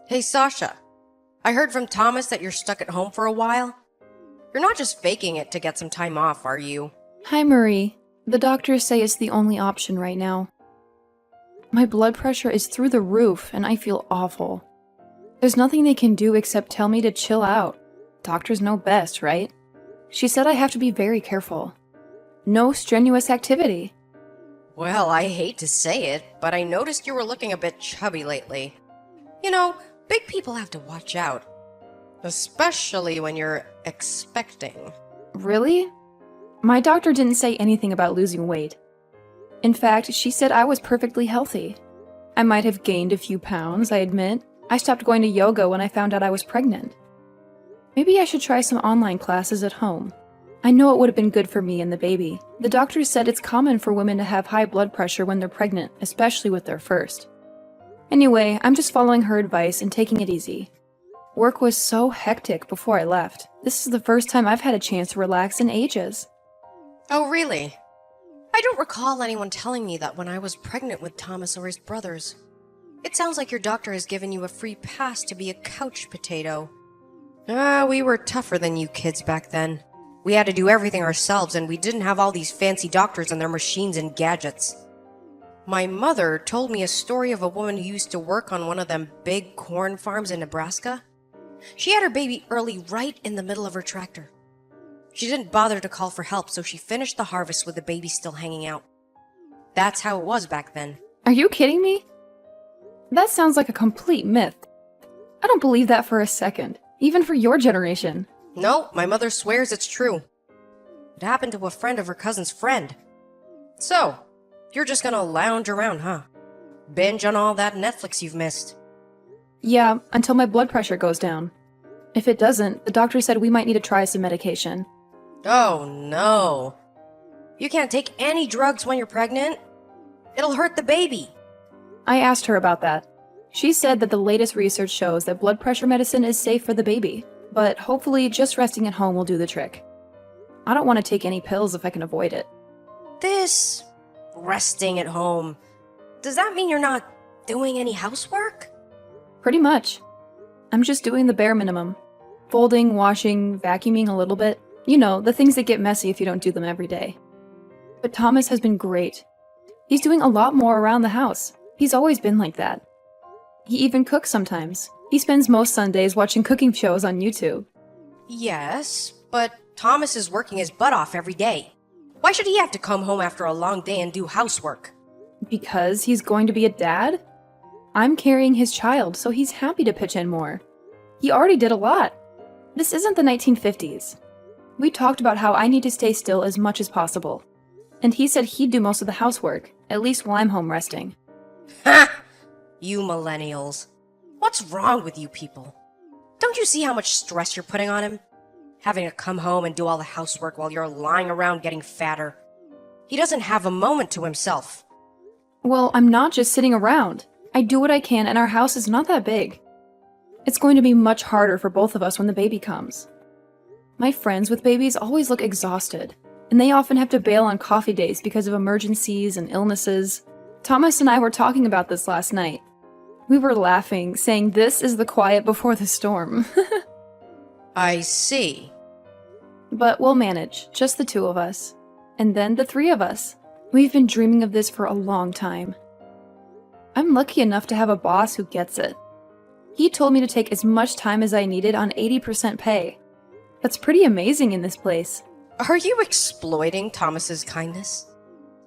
Hey Sasha, I heard from Thomas that you're stuck at home for a while. You're not just faking it to get some time off, are you? Hi, Marie. The doctors say it's the only option right now. My blood pressure is through the roof, and I feel awful. There's nothing they can do except tell me to chill out. Doctors know best, right? She said I have to be very careful. No strenuous activity. Well, I hate to say it, but I noticed you were looking a bit chubby lately. You know, big people have to watch out. Especially when you're expecting. Really? My doctor didn't say anything about losing weight. In fact, she said I was perfectly healthy. I might have gained a few pounds, I admit. I stopped going to yoga when I found out I was pregnant. Maybe I should try some online classes at home. I know it would have been good for me and the baby. The doctors said it's common for women to have high blood pressure when they're pregnant, especially with their first. Anyway, I'm just following her advice and taking it easy. Work was so hectic before I left. This is the first time I've had a chance to relax in ages. Oh, really? I don't recall anyone telling me that when I was pregnant with Thomas or his brothers. It sounds like your doctor has given you a free pass to be a couch potato. We were tougher than you kids back then. We had to do everything ourselves, and we didn't have all these fancy doctors and their machines and gadgets. My mother told me a story of a woman who used to work on one of them big corn farms in Nebraska. She had her baby early right in the middle of her tractor. She didn't bother to call for help, so she finished the harvest with the baby still hanging out. That's how it was back then. Are you kidding me? That sounds like a complete myth. I don't believe that for a second, even for your generation. No, my mother swears it's true. It happened to a friend of her cousin's friend. So, you're just gonna lounge around, huh? Binge on all that Netflix you've missed. Yeah, until my blood pressure goes down. If it doesn't, the doctor said we might need to try some medication. Oh no. You can't take any drugs when you're pregnant. It'll hurt the baby. I asked her about that. She said that the latest research shows that blood pressure medicine is safe for the baby, but hopefully just resting at home will do the trick. I don't want to take any pills if I can avoid it. This resting at home, does that mean you're not doing any housework? Pretty much. I'm just doing the bare minimum. Folding, washing, vacuuming a little bit. You know, the things that get messy if you don't do them every day. But Thomas has been great. He's doing a lot more around the house. He's always been like that. He even cooks sometimes. He spends most Sundays watching cooking shows on YouTube. Yes, but Thomas is working his butt off every day. Why should he have to come home after a long day and do housework? Because he's going to be a dad? I'm carrying his child, so he's happy to pitch in more. He already did a lot. This isn't the 1950s. We talked about how I need to stay still as much as possible. And he said he'd do most of the housework, at least while I'm home resting. Ha! You millennials. What's wrong with you people? Don't you see how much stress you're putting on him? Having to come home and do all the housework while you're lying around getting fatter. He doesn't have a moment to himself. Well, I'm not just sitting around. I do what I can, and our house is not that big. It's going to be much harder for both of us when the baby comes. My friends with babies always look exhausted, and they often have to bail on coffee dates because of emergencies and illnesses. Thomas and I were talking about this last night. We were laughing, saying this is the quiet before the storm. I see. But we'll manage, just the two of us. And then the three of us. We've been dreaming of this for a long time. I'm lucky enough to have a boss who gets it. He told me to take as much time as I needed on 80% pay. That's pretty amazing in this place. Are you exploiting Thomas's kindness?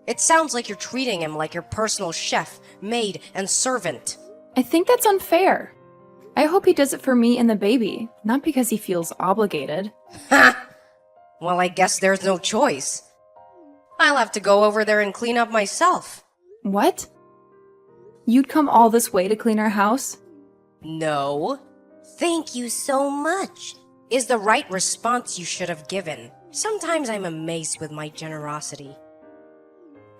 It sounds like you're treating him like your personal chef, maid, and servant. I think that's unfair. I hope he does it for me and the baby, not because he feels obligated. Ha! Well, I guess there's no choice. I'll have to go over there and clean up myself. What? You'd come all this way to clean our house? No. Thank you so much is the right response you should have given. Sometimes I'm amazed with my generosity.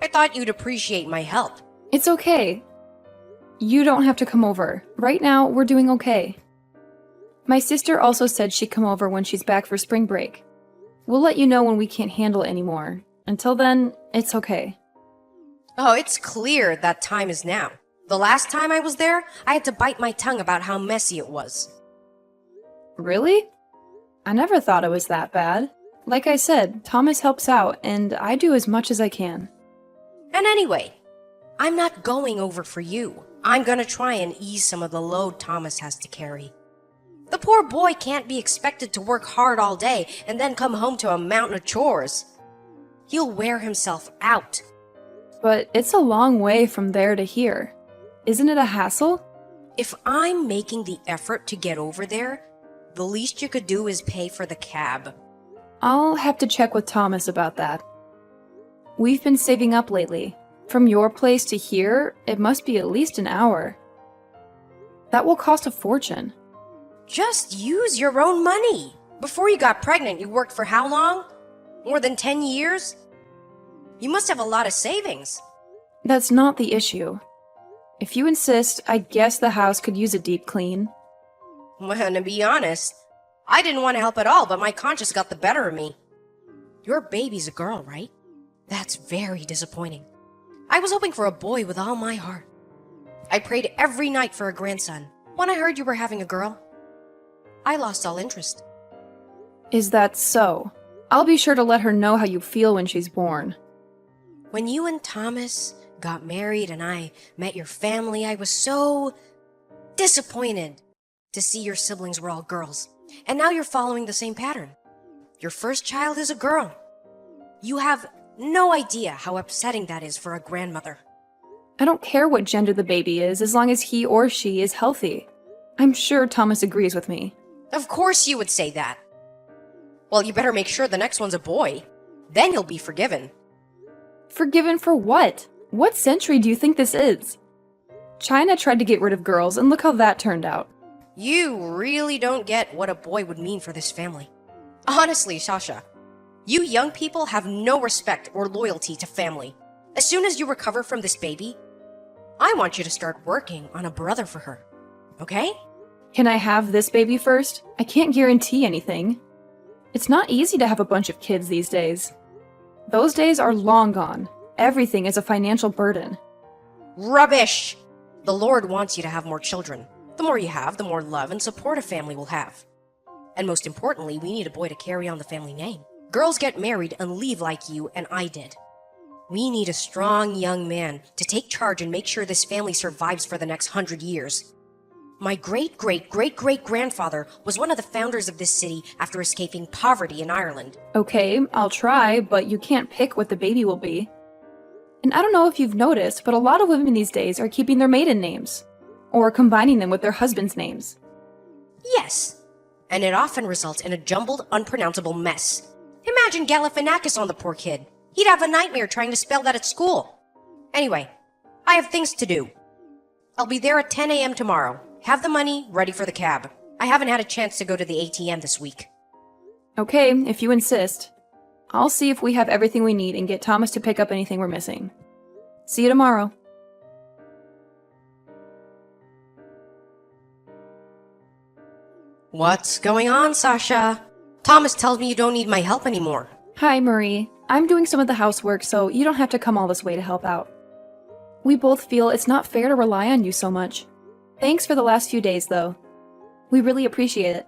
I thought you'd appreciate my help. It's okay. You don't have to come over. Right now, we're doing okay. My sister also said she'd come over when she's back for spring break. We'll let you know when we can't handle it anymore. Until then, it's okay. Oh, it's clear that time is now. The last time I was there, I had to bite my tongue about how messy it was. Really? I never thought it was that bad. Like I said, Thomas helps out, and I do as much as I can. And anyway, I'm not going over for you. I'm gonna try and ease some of the load Thomas has to carry. The poor boy can't be expected to work hard all day and then come home to a mountain of chores. He'll wear himself out. But it's a long way from there to here. Isn't it a hassle? If I'm making the effort to get over there, the least you could do is pay for the cab. I'll have to check with Thomas about that. We've been saving up lately. From your place to here, it must be at least an hour. That will cost a fortune. Just use your own money. Before you got pregnant, you worked for how long? More than 10 years? You must have a lot of savings. That's not the issue. If you insist, I guess the house could use a deep clean. Well, to be honest, I didn't want to help at all, but my conscience got the better of me. Your baby's a girl, right? That's very disappointing. I was hoping for a boy with all my heart. I prayed every night for a grandson. When I heard you were having a girl, I lost all interest. Is that so? I'll be sure to let her know how you feel when she's born. When you and Thomas got married and I met your family, I was so disappointed to see your siblings were all girls. And now you're following the same pattern. Your first child is a girl. You have no idea how upsetting that is for a grandmother. I don't care what gender the baby is as long as he or she is healthy. I'm sure Thomas agrees with me. Of course you would say that. Well, you better make sure the next one's a boy. Then you'll be forgiven. Forgiven for what? What century do you think this is? China tried to get rid of girls, and look how that turned out. You really don't get what a boy would mean for this family. Honestly, Sasha, you young people have no respect or loyalty to family. As soon as you recover from this baby, I want you to start working on a brother for her. Okay? Can I have this baby first? I can't guarantee anything. It's not easy to have a bunch of kids these days. Those days are long gone. Everything is a financial burden. Rubbish! The Lord wants you to have more children. The more you have, the more love and support a family will have. And most importantly, we need a boy to carry on the family name. Girls get married and leave like you and I did. We need a strong young man to take charge and make sure this family survives for the next 100 years. My great-great-great-great-grandfather was one of the founders of this city after escaping poverty in Ireland. Okay, I'll try, but you can't pick what the baby will be. And I don't know if you've noticed, but a lot of women these days are keeping their maiden names, or combining them with their husband's names. Yes, and it often results in a jumbled, unpronounceable mess. Imagine Galifianakis on the poor kid. He'd have a nightmare trying to spell that at school. Anyway, I have things to do. I'll be there at 10 a.m. tomorrow. Have the money ready for the cab. I haven't had a chance to go to the ATM this week. Okay, if you insist. I'll see if we have everything we need and get Thomas to pick up anything we're missing. See you tomorrow. What's going on, Sasha? Thomas tells me you don't need my help anymore. Hi, Marie. I'm doing some of the housework, so you don't have to come all this way to help out. We both feel it's not fair to rely on you so much. Thanks for the last few days, though. We really appreciate it.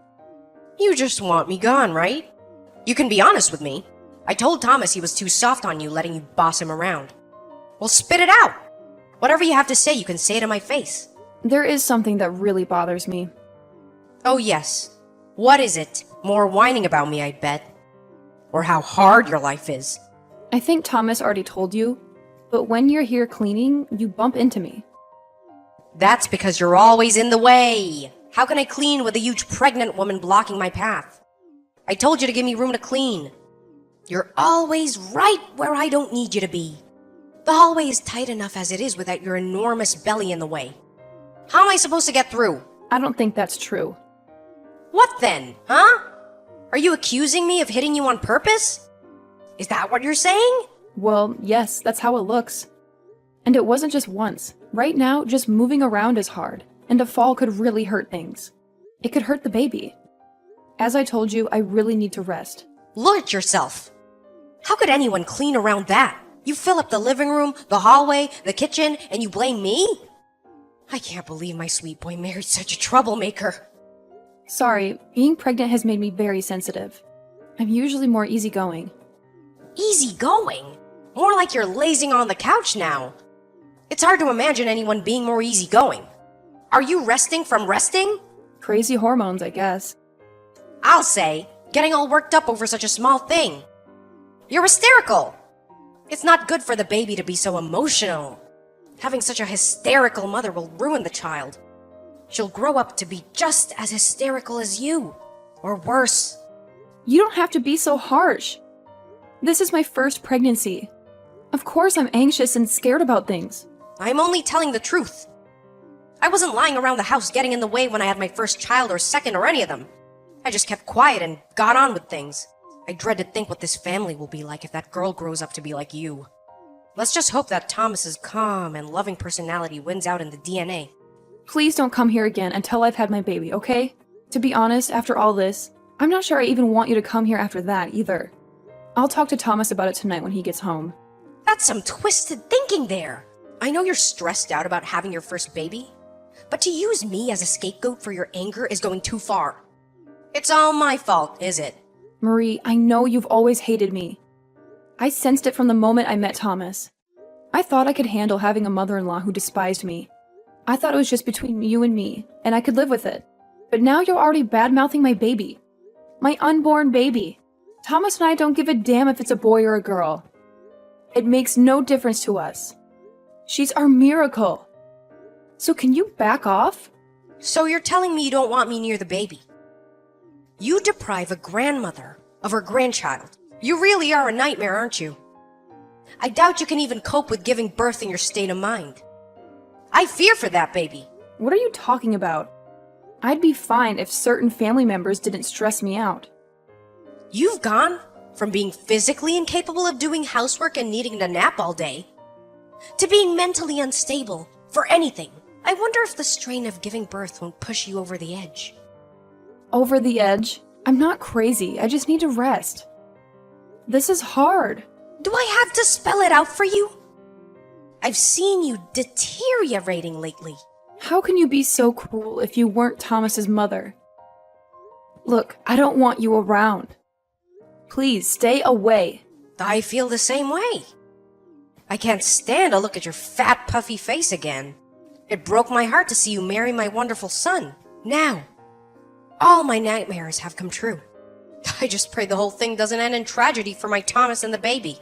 You just want me gone, right? You can be honest with me. I told Thomas he was too soft on you, letting you boss him around. Well, spit it out. Whatever you have to say, you can say it in my face. There is something that really bothers me. Oh, yes. What is it? More whining about me, I bet. Or how hard your life is. I think Thomas already told you, but when you're here cleaning, you bump into me. That's because you're always in the way. How can I clean with a huge pregnant woman blocking my path? I told you to give me room to clean. You're always right where I don't need you to be. The hallway is tight enough as it is without your enormous belly in the way. How am I supposed to get through? I don't think that's true. What then, huh? Are you accusing me of hitting you on purpose? Is that what you're saying? Well, yes, that's how it looks. And it wasn't just once. Right now, just moving around is hard, and a fall could really hurt things. It could hurt the baby. As I told you, I really need to rest. Look at yourself. How could anyone clean around that? You fill up the living room, the hallway, the kitchen, and you blame me? I can't believe my sweet boy married such a troublemaker. Sorry, being pregnant has made me very sensitive. I'm usually more easygoing. Easygoing? More like you're lazing on the couch now. It's hard to imagine anyone being more easygoing. Are you resting from resting? Crazy hormones, I guess. I'll say, getting all worked up over such a small thing. You're hysterical. It's not good for the baby to be so emotional. Having such a hysterical mother will ruin the child. She'll grow up to be just as hysterical as you, or worse. You don't have to be so harsh. This is my first pregnancy. Of course I'm anxious and scared about things. I'm only telling the truth. I wasn't lying around the house getting in the way when I had my first child or second or any of them. I just kept quiet and got on with things. I dread to think what this family will be like if that girl grows up to be like you. Let's just hope that Thomas's calm and loving personality wins out in the DNA. Please don't come here again until I've had my baby, okay? To be honest, after all this, I'm not sure I even want you to come here after that either. I'll talk to Thomas about it tonight when he gets home. That's some twisted thinking there. I know you're stressed out about having your first baby, but to use me as a scapegoat for your anger is going too far. It's all my fault, is it? Marie, I know you've always hated me. I sensed it from the moment I met Thomas. I thought I could handle having a mother-in-law who despised me. I thought it was just between you and me, and I could live with it. But now you're already bad-mouthing my baby. My unborn baby. Thomas and I don't give a damn if it's a boy or a girl. It makes no difference to us. She's our miracle. So can you back off? So you're telling me you don't want me near the baby? You deprive a grandmother of her grandchild. You really are a nightmare, aren't you? I doubt you can even cope with giving birth in your state of mind. I fear for that baby. What are you talking about? I'd be fine if certain family members didn't stress me out. You've gone from being physically incapable of doing housework and needing to nap all day to being mentally unstable for anything. I wonder if the strain of giving birth won't push you over the edge. Over the edge? I'm not crazy. I just need to rest. This is hard. Do I have to spell it out for you? I've seen you deteriorating lately. How can you be so cruel if you weren't Thomas's mother? Look, I don't want you around. Please, stay away. I feel the same way. I can't stand to look at your fat, puffy face again. It broke my heart to see you marry my wonderful son. Now, all my nightmares have come true. I just pray the whole thing doesn't end in tragedy for my Thomas and the baby.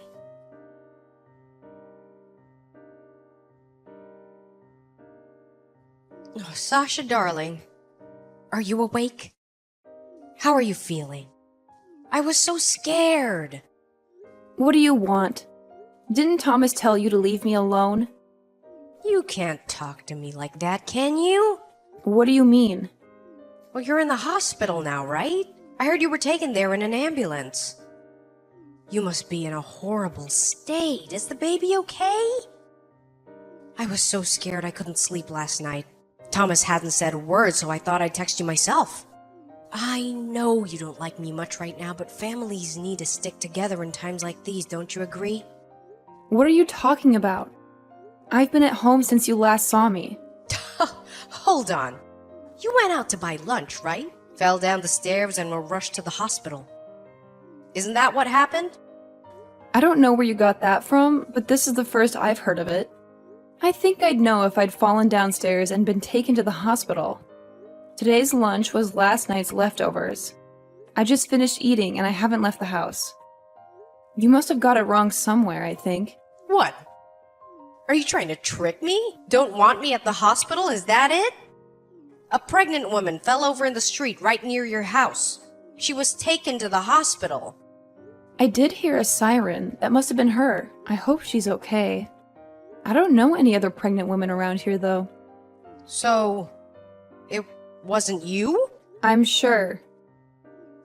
Oh, Sasha, darling, are you awake? How are you feeling? I was so scared. What do you want? Didn't Thomas tell you to leave me alone? You can't talk to me like that, can you? What do you mean? Well, you're in the hospital now, right? I heard you were taken there in an ambulance. You must be in a horrible state. Is the baby okay? I was so scared I couldn't sleep last night. Thomas hadn't said a word, so I thought I'd text you myself. I know you don't like me much right now, but families need to stick together in times like these, don't you agree? What are you talking about? I've been at home since you last saw me. Hold on. You went out to buy lunch, right? Fell down the stairs and were rushed to the hospital. Isn't that what happened? I don't know where you got that from, but this is the first I've heard of it. I think I'd know if I'd fallen downstairs and been taken to the hospital. Today's lunch was last night's leftovers. I just finished eating and I haven't left the house. You must have got it wrong somewhere, I think. What? Are you trying to trick me? Don't want me at the hospital, is that it? A pregnant woman fell over in the street right near your house. She was taken to the hospital. I did hear a siren. That must have been her. I hope she's okay. I don't know any other pregnant women around here, though. So, it wasn't you? I'm sure.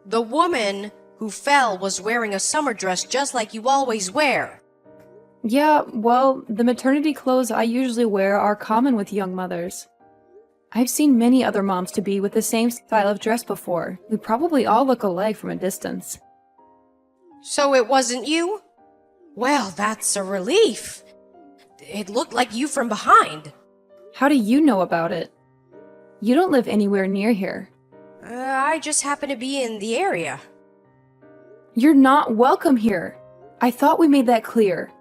The woman who fell was wearing a summer dress just like you always wear. Yeah, well, the maternity clothes I usually wear are common with young mothers. I've seen many other moms-to-be with the same style of dress before. We probably all look alike from a distance. So it wasn't you? Well, that's a relief. It looked like you from behind. How do you know about it? You don't live anywhere near here. I just happen to be in the area. You're not welcome here. I thought we made that clear.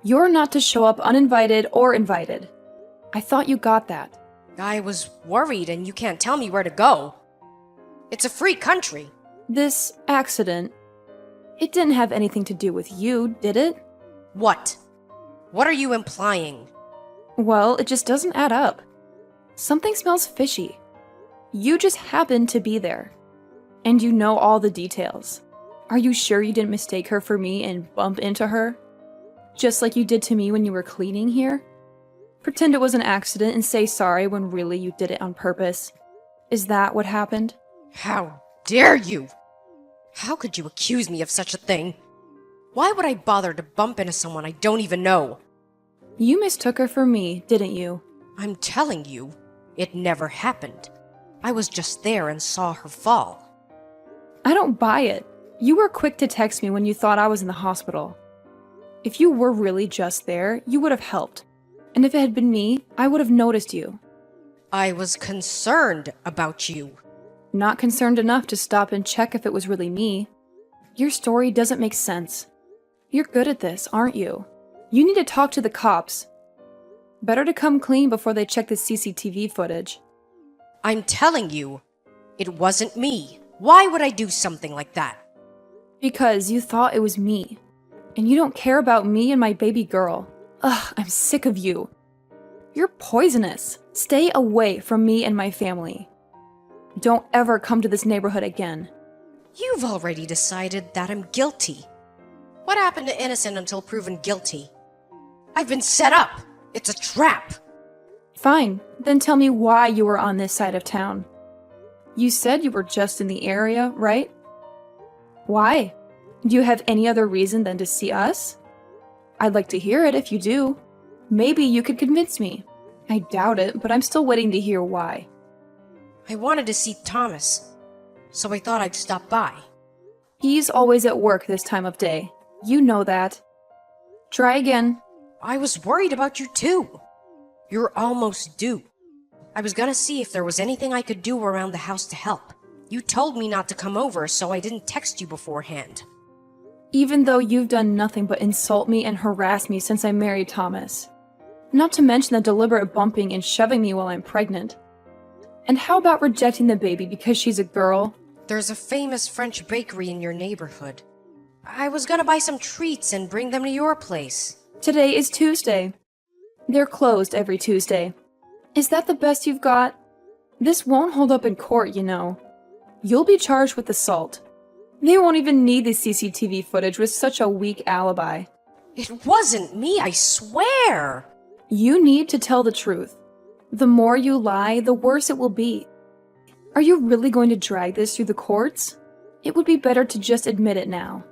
You're not to show up uninvited or invited. I thought you got that. I was worried and you can't tell me where to go. It's a free country. This accident, it didn't have anything to do with you, did it? What? What are you implying? Well, it just doesn't add up. Something smells fishy. You just happened to be there. And you know all the details. Are you sure you didn't mistake her for me and bump into her? Just like you did to me when you were cleaning here? Pretend it was an accident and say sorry when really you did it on purpose. Is that what happened? How dare you? How could you accuse me of such a thing? Why would I bother to bump into someone I don't even know? You mistook her for me, didn't you? I'm telling you, it never happened. I was just there and saw her fall. I don't buy it. You were quick to text me when you thought I was in the hospital. If you were really just there, you would have helped. And if it had been me, I would have noticed you. I was concerned about you. Not concerned enough to stop and check if it was really me. Your story doesn't make sense. You're good at this, aren't you? You need to talk to the cops. Better to come clean before they check the CCTV footage. I'm telling you, it wasn't me. Why would I do something like that? Because you thought it was me. And you don't care about me and my baby girl. Ugh, I'm sick of you. You're poisonous. Stay away from me and my family. Don't ever come to this neighborhood again. You've already decided that I'm guilty. What happened to innocent until proven guilty? I've been set up. It's a trap. Fine, then tell me why you were on this side of town. You said you were just in the area, right? Why? Do you have any other reason than to see us? I'd like to hear it if you do. Maybe you could convince me. I doubt it, but I'm still waiting to hear why. I wanted to see Thomas, so I thought I'd stop by. He's always at work this time of day. You know that. Try again. I was worried about you too. You're almost due. I was gonna see if there was anything I could do around the house to help. You told me not to come over, so I didn't text you beforehand. Even though you've done nothing but insult me and harass me since I married Thomas. Not to mention the deliberate bumping and shoving me while I'm pregnant. And how about rejecting the baby because she's a girl? There's a famous French bakery in your neighborhood. I was gonna buy some treats and bring them to your place. Today is Tuesday. They're closed every Tuesday. Is that the best you've got? This won't hold up in court, you know. You'll be charged with assault. They won't even need the CCTV footage with such a weak alibi. It wasn't me, I swear! You need to tell the truth. The more you lie, the worse it will be. Are you really going to drag this through the courts? It would be better to just admit it now.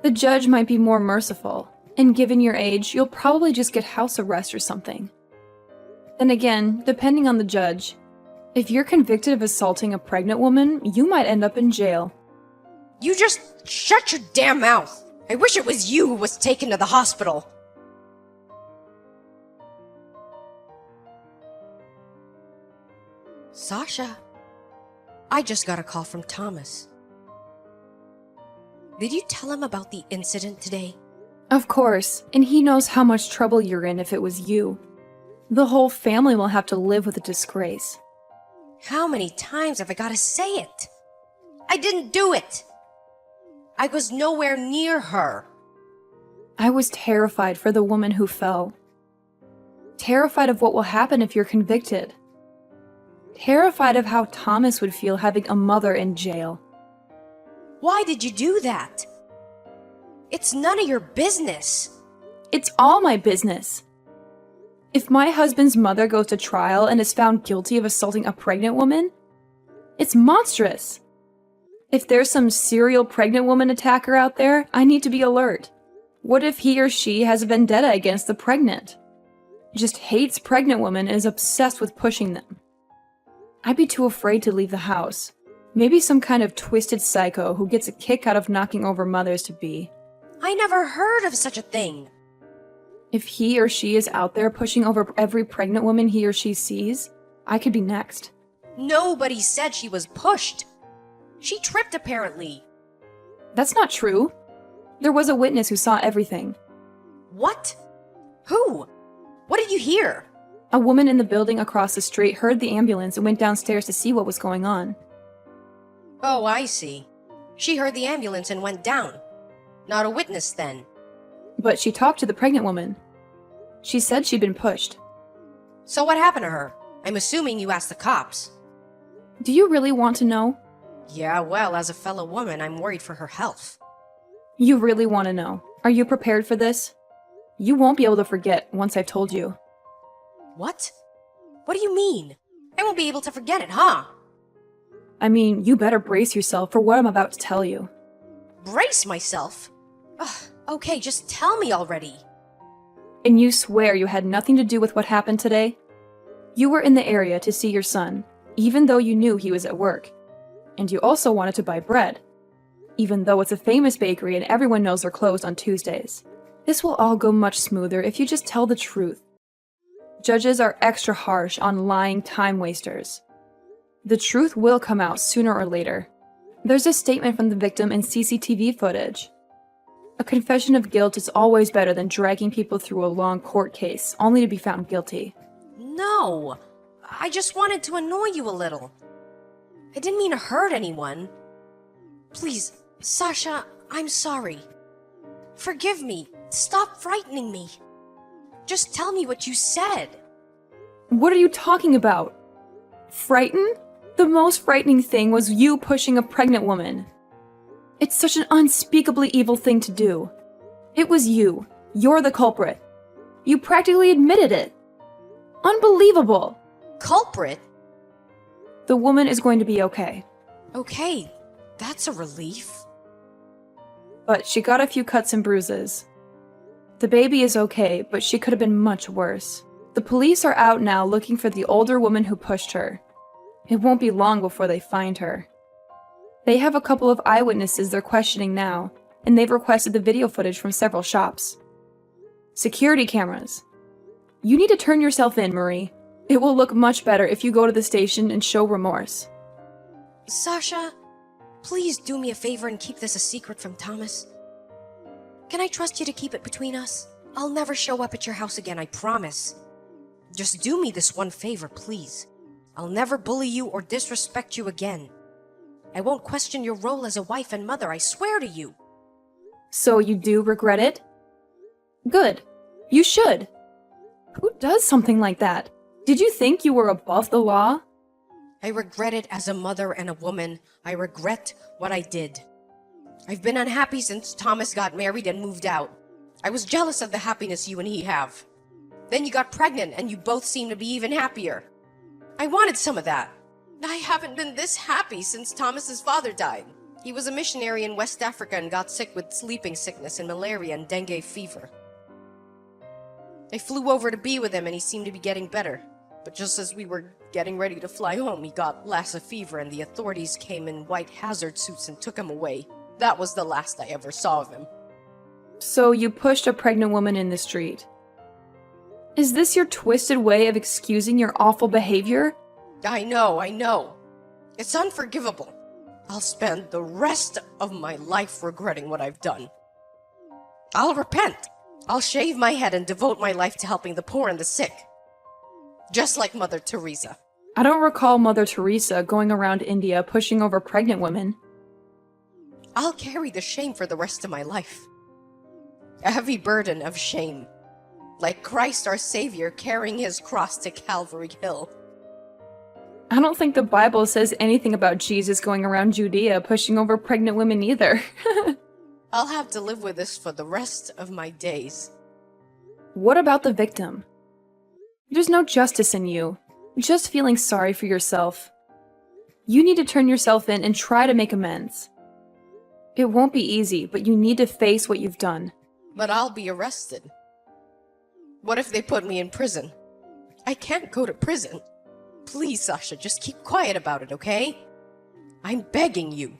The judge might be more merciful, and given your age, you'll probably just get house arrest or something. Then again, depending on the judge, if you're convicted of assaulting a pregnant woman, you might end up in jail. You just shut your damn mouth! I wish it was you who was taken to the hospital. Sasha, I just got a call from Thomas. Did you tell him about the incident today? Of course, and he knows how much trouble you're in if it was you. The whole family will have to live with a disgrace. How many times have I got to say it? I didn't do it! I was nowhere near her. I was terrified for the woman who fell. Terrified of what will happen if you're convicted. Terrified of how Thomas would feel having a mother in jail. Why did you do that? It's none of your business. It's all my business. If my husband's mother goes to trial and is found guilty of assaulting a pregnant woman, it's monstrous. If there's some serial pregnant woman attacker out there, I need to be alert. What if he or she has a vendetta against the pregnant? Just hates pregnant women and is obsessed with pushing them. I'd be too afraid to leave the house. Maybe some kind of twisted psycho who gets a kick out of knocking over mothers-to-be. I never heard of such a thing. If he or she is out there pushing over every pregnant woman he or she sees, I could be next. Nobody said she was pushed. She tripped, apparently. That's not true. There was a witness who saw everything. What? Who? What did you hear? A woman in the building across the street heard the ambulance and went downstairs to see what was going on. Oh, I see. She heard the ambulance and went down. Not a witness, then. But she talked to the pregnant woman. She said she'd been pushed. So what happened to her? I'm assuming you asked the cops. Do you really want to know? Yeah, well, as a fellow woman, I'm worried for her health. You really want to know. Are you prepared for this? You won't be able to forget once I've told you. What? What do you mean? I won't be able to forget it, huh? I mean, you better brace yourself for what I'm about to tell you. Brace myself? Ugh, okay, just tell me already. And you swear you had nothing to do with what happened today? You were in the area to see your son, even though you knew he was at work. And you also wanted to buy bread, even though it's a famous bakery and everyone knows they're closed on Tuesdays. This will all go much smoother if you just tell the truth. Judges are extra harsh on lying time wasters. The truth will come out sooner or later. There's a statement from the victim in CCTV footage. A confession of guilt is always better than dragging people through a long court case, only to be found guilty. No, I just wanted to annoy you a little. I didn't mean to hurt anyone. Please, Sasha, I'm sorry. Forgive me. Stop frightening me. Just tell me what you said. What are you talking about? Frightened? The most frightening thing was you pushing a pregnant woman. It's such an unspeakably evil thing to do. It was you. You're the culprit. You practically admitted it. Unbelievable. Culprit? The woman is going to be okay. Okay, that's a relief. But she got a few cuts and bruises. The baby is okay, but she could have been much worse. The police are out now looking for the older woman who pushed her. It won't be long before they find her. They have a couple of eyewitnesses they're questioning now, and they've requested the video footage from several shops. Security cameras. You need to turn yourself in, Marie. It will look much better if you go to the station and show remorse. Sasha, please do me a favor and keep this a secret from Thomas. Can I trust you to keep it between us? I'll never show up at your house again, I promise. Just do me this one favor, please. I'll never bully you or disrespect you again. I won't question your role as a wife and mother, I swear to you. So you do regret it? Good. You should. Who does something like that? Did you think you were above the law? I regret it as a mother and a woman. I regret what I did. I've been unhappy since Thomas got married and moved out. I was jealous of the happiness you and he have. Then you got pregnant and you both seem to be even happier. I wanted some of that. I haven't been this happy since Thomas's father died. He was a missionary in West Africa and got sick with sleeping sickness and malaria and dengue fever. I flew over to be with him and he seemed to be getting better. But just as we were getting ready to fly home, he got Lassa fever and the authorities came in white hazard suits and took him away. That was the last I ever saw of him. So you pushed a pregnant woman in the street. Is this your twisted way of excusing your awful behavior? I know. It's unforgivable. I'll spend the rest of my life regretting what I've done. I'll repent. I'll shave my head and devote my life to helping the poor and the sick. Just like Mother Teresa. I don't recall Mother Teresa going around India pushing over pregnant women. I'll carry the shame for the rest of my life. A heavy burden of shame. Like Christ our Savior carrying his cross to Calvary Hill. I don't think the Bible says anything about Jesus going around Judea pushing over pregnant women either. I'll have to live with this for the rest of my days. What about the victim? There's no justice in you, just feeling sorry for yourself. You need to turn yourself in and try to make amends. It won't be easy, but you need to face what you've done. But I'll be arrested. What if they put me in prison? I can't go to prison. Please, Sasha, just keep quiet about it, okay? I'm begging you.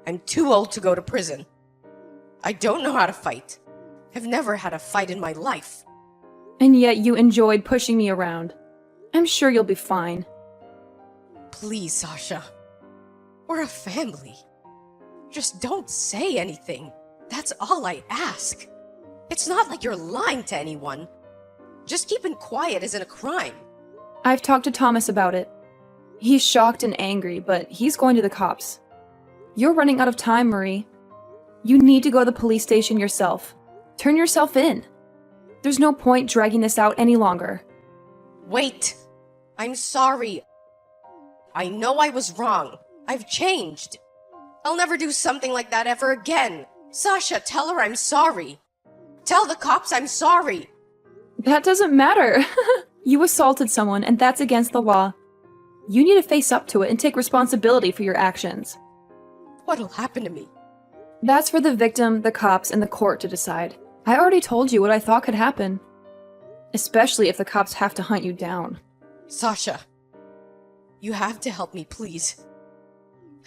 I'm too old to go to prison. I don't know how to fight. I've never had a fight in my life. And yet you enjoyed pushing me around. I'm sure you'll be fine. Please, Sasha. We're a family. Just don't say anything. That's all I ask. It's not like you're lying to anyone. Just keeping quiet isn't a crime. I've talked to Thomas about it. He's shocked and angry, but he's going to the cops. You're running out of time, Marie. You need to go to the police station yourself. Turn yourself in. There's no point dragging this out any longer. Wait. I'm sorry. I know I was wrong. I've changed. I'll never do something like that ever again. Sasha, tell her I'm sorry. Tell the cops I'm sorry. That doesn't matter. You assaulted someone, and that's against the law. You need to face up to it and take responsibility for your actions. What'll happen to me? That's for the victim, the cops, and the court to decide. I already told you what I thought could happen. Especially if the cops have to hunt you down. Sasha, you have to help me, please.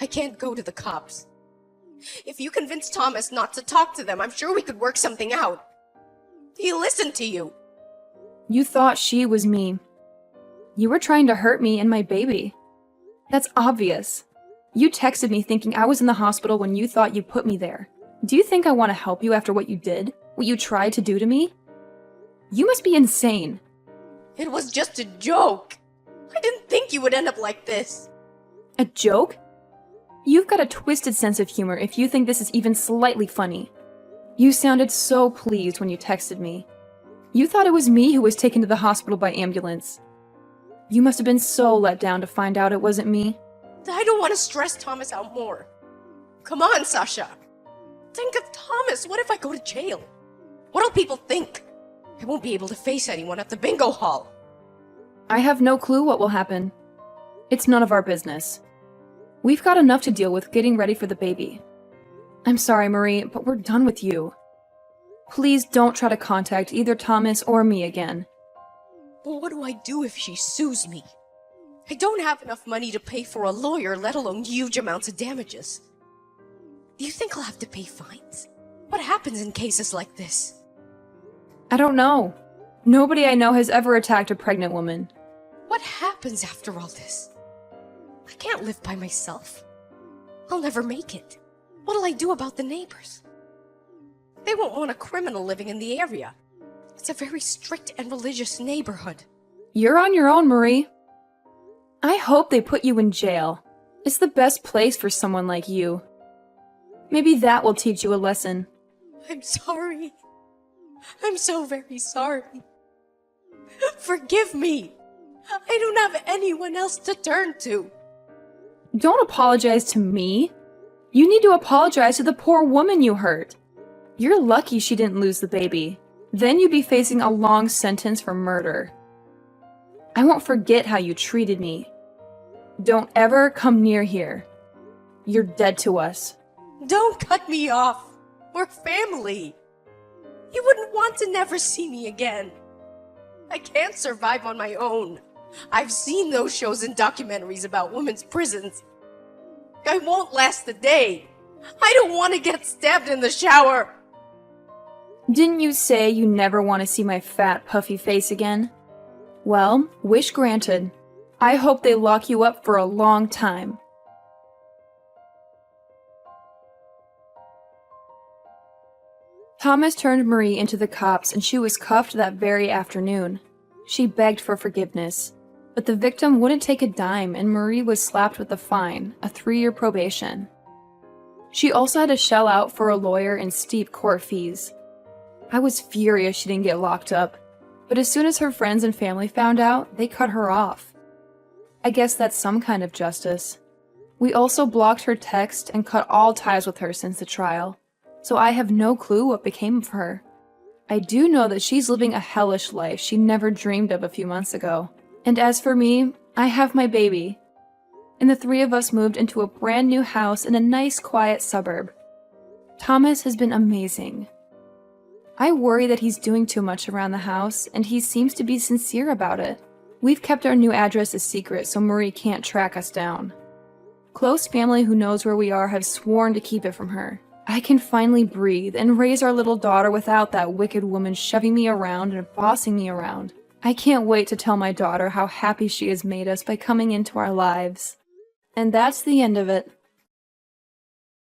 I can't go to the cops. If you convince Thomas not to talk to them, I'm sure we could work something out. He listened to you. You thought she was me. You were trying to hurt me and my baby. That's obvious. You texted me thinking I was in the hospital when you thought you put me there. Do you think I want to help you after what you did? What you tried to do to me? You must be insane. It was just a joke. I didn't think you would end up like this. A joke? You've got a twisted sense of humor if you think this is even slightly funny. You sounded so pleased when you texted me. You thought it was me who was taken to the hospital by ambulance. You must have been so let down to find out it wasn't me. I don't want to stress Thomas out more. Come on, Sasha. Think of Thomas. What if I go to jail? What'll people think? I won't be able to face anyone at the bingo hall. I have no clue what will happen. It's none of our business. We've got enough to deal with getting ready for the baby. I'm sorry, Marie, but we're done with you. Please don't try to contact either Thomas or me again. Well, what do I do if she sues me? I don't have enough money to pay for a lawyer, let alone huge amounts of damages. Do you think I'll have to pay fines? What happens in cases like this? I don't know. Nobody I know has ever attacked a pregnant woman. What happens after all this? I can't live by myself. I'll never make it. What'll I do about the neighbors? They won't want a criminal living in the area. It's a very strict and religious neighborhood. You're on your own, Marie. I hope they put you in jail. It's the best place for someone like you. Maybe that will teach you a lesson. I'm sorry. I'm so very sorry. Forgive me. I don't have anyone else to turn to. Don't apologize to me. You need to apologize to the poor woman you hurt. You're lucky she didn't lose the baby. Then you'd be facing a long sentence for murder. I won't forget how you treated me. Don't ever come near here. You're dead to us. Don't cut me off. We're family. You wouldn't want to never see me again. I can't survive on my own. I've seen those shows and documentaries about women's prisons. I won't last a day. I don't want to get stabbed in the shower. Didn't you say you never want to see my fat, puffy face again? Well, wish granted. I hope they lock you up for a long time. Thomas turned Marie into the cops and she was cuffed that very afternoon. She begged for forgiveness, but the victim wouldn't take a dime and Marie was slapped with a fine, a 3-year probation. She also had to shell out for a lawyer and steep court fees. I was furious she didn't get locked up, but as soon as her friends and family found out, they cut her off. I guess that's some kind of justice. We also blocked her text and cut all ties with her since the trial, so I have no clue what became of her. I do know that she's living a hellish life she never dreamed of a few months ago. And as for me, I have my baby. And the 3 of us moved into a brand new house in a nice, quiet suburb. Thomas has been amazing. I worry that he's doing too much around the house, and he seems to be sincere about it. We've kept our new address a secret so Marie can't track us down. Close family who knows where we are have sworn to keep it from her. I can finally breathe and raise our little daughter without that wicked woman shoving me around and bossing me around. I can't wait to tell my daughter how happy she has made us by coming into our lives. And that's the end of it.